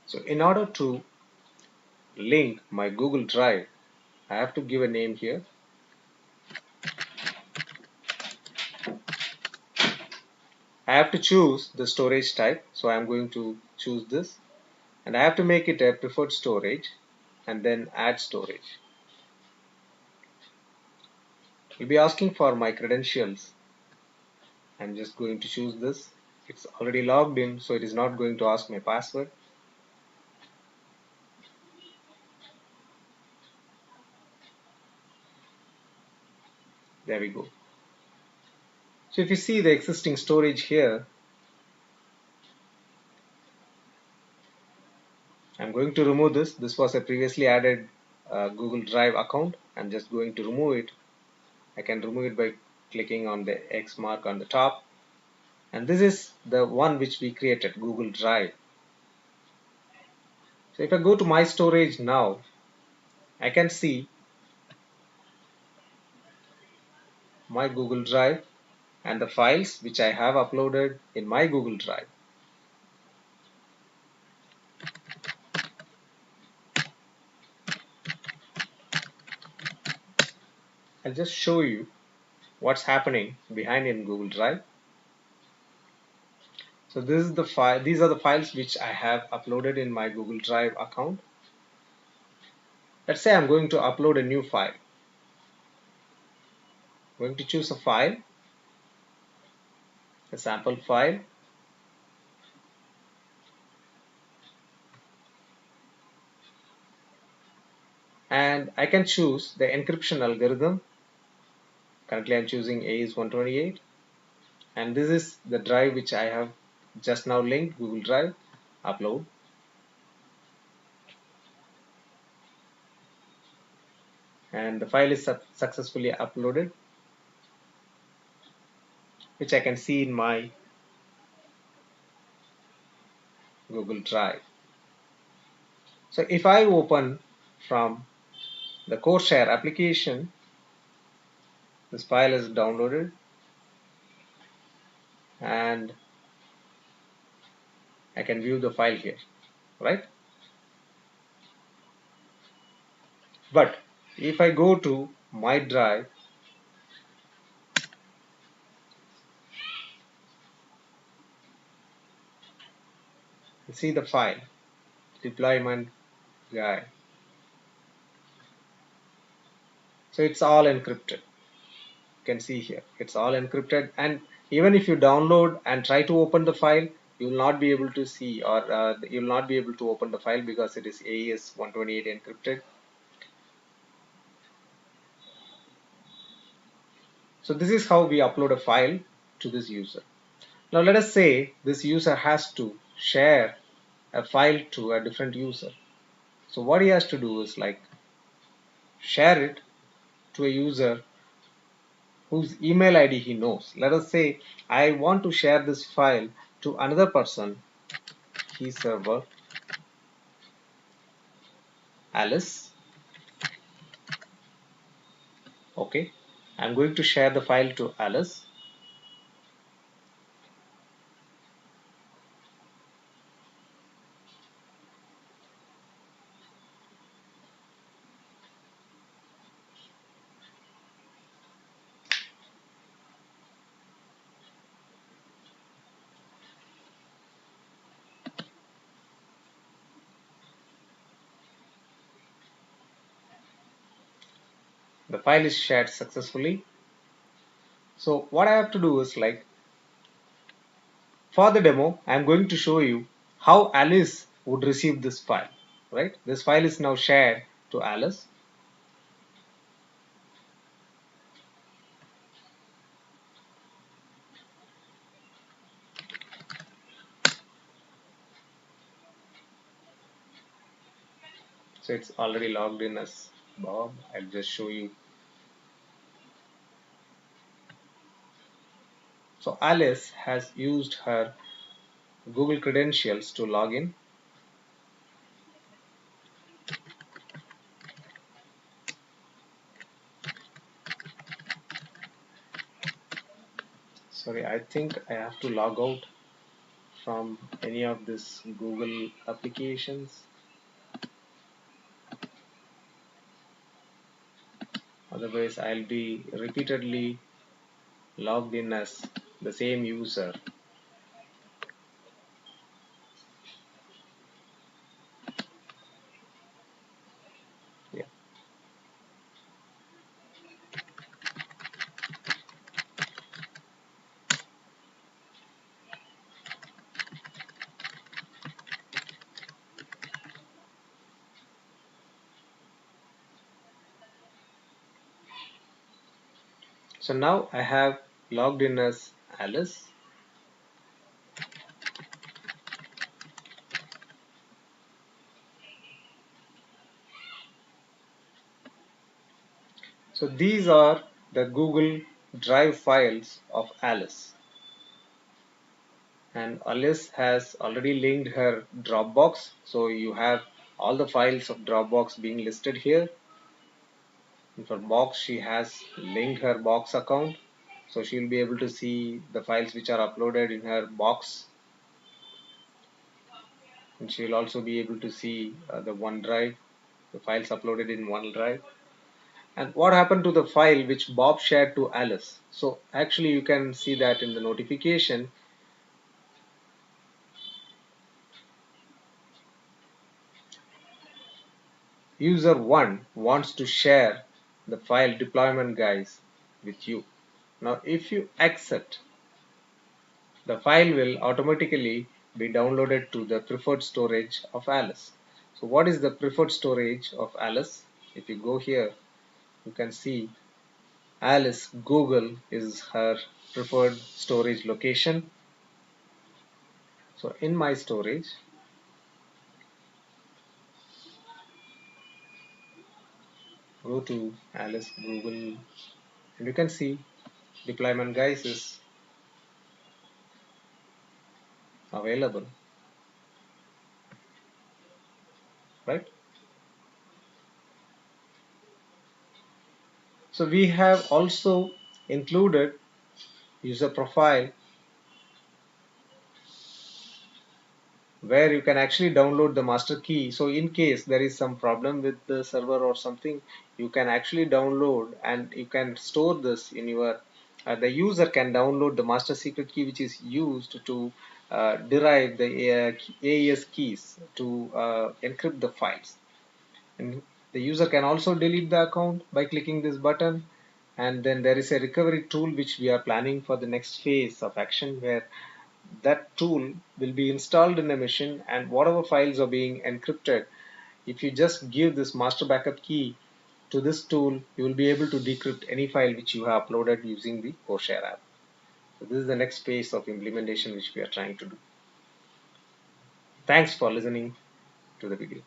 So in order to link my Google Drive, I have to give a name here. I have to choose the storage type, so I'm going to choose this, and I have to make it a preferred storage and then add storage. It'll be asking for my credentials. I'm just going to choose this. It's already logged in, so it is not going to ask my password. There we go. So if you see the existing storage here, I'm going to remove this. This was a previously added Google Drive account. I'm just going to remove it. I can remove it by clicking on the X mark on the top. And this is the one which we created, Google Drive. So if I go to my storage now, I can see my Google Drive and the files which I have uploaded in my Google Drive. I'll just show you what's happening behind in Google Drive. So this is the file, these are the files which I have uploaded in my Google Drive account. Let's say I'm going to upload a new file. I'm going to choose a file, a sample file, and I can choose the encryption algorithm. Currently I'm choosing AES-128, and this is the drive which I have just now linked, Google Drive. Upload. And the file is successfully uploaded, which I can see in my Google Drive. So if I open from the CoreShare application, this file is downloaded, and I can view the file here, right? But if I go to my drive, and see the file, deployment guide. So it's all encrypted. You can see here, it's all encrypted, and even if you download and try to open the file, you will not be able to see, or you will not be able to open the file because it is AES-128 encrypted. So this is how we upload a file to this user. Now let us say this user has to share a file to a different user. So what he has to do is like share it to a user whose email ID he knows. Let us say I want to share this file to another person, key server Alice. Okay, I'm going to share the file to Alice. The file is shared successfully. So what I have to do is like, for the demo, I'm going to show you how Alice would receive this file, right? This file is now shared to Alice. So it's already logged in as Bob. I'll just show you. So Alice has used her Google credentials to log in. Sorry, I think I have to log out. from any of this Google applications. Otherwise, I'll be repeatedly logged in as the same user. Yeah. So now I have logged in as Alice. So these are the Google Drive files of Alice. And Alice has already linked her Dropbox. So you have all the files of Dropbox being listed here. And for Box, she has linked her Box account. So she'll be able to see the files which are uploaded in her Box. And she'll also be able to see the OneDrive, the files uploaded in OneDrive. And what happened to the file which Bob shared to Alice? So actually you can see that in the notification. User 1 wants to share the file deployment guides with you. Now if you accept, the file will automatically be downloaded to the preferred storage of Alice. So what is the preferred storage of Alice? If you go here, you can see Alice Google is her preferred storage location. So in my storage, go to Alice Google and you can see deployment guides is available, right? So we have also included user profile where you can actually download the master key. So in case there is some problem with the server or something, you can actually download and you can store this in your the user can download the master secret key which is used to derive the AES keys to encrypt the files. And the user can also delete the account by clicking this button. And then there is a recovery tool which we are planning for the next phase of action, where that tool will be installed in the machine, and whatever files are being encrypted, if you just give this master backup key to this tool, you will be able to decrypt any file which you have uploaded using the CoreShare app. So this is the next phase of implementation which we are trying to do. Thanks for listening to the video.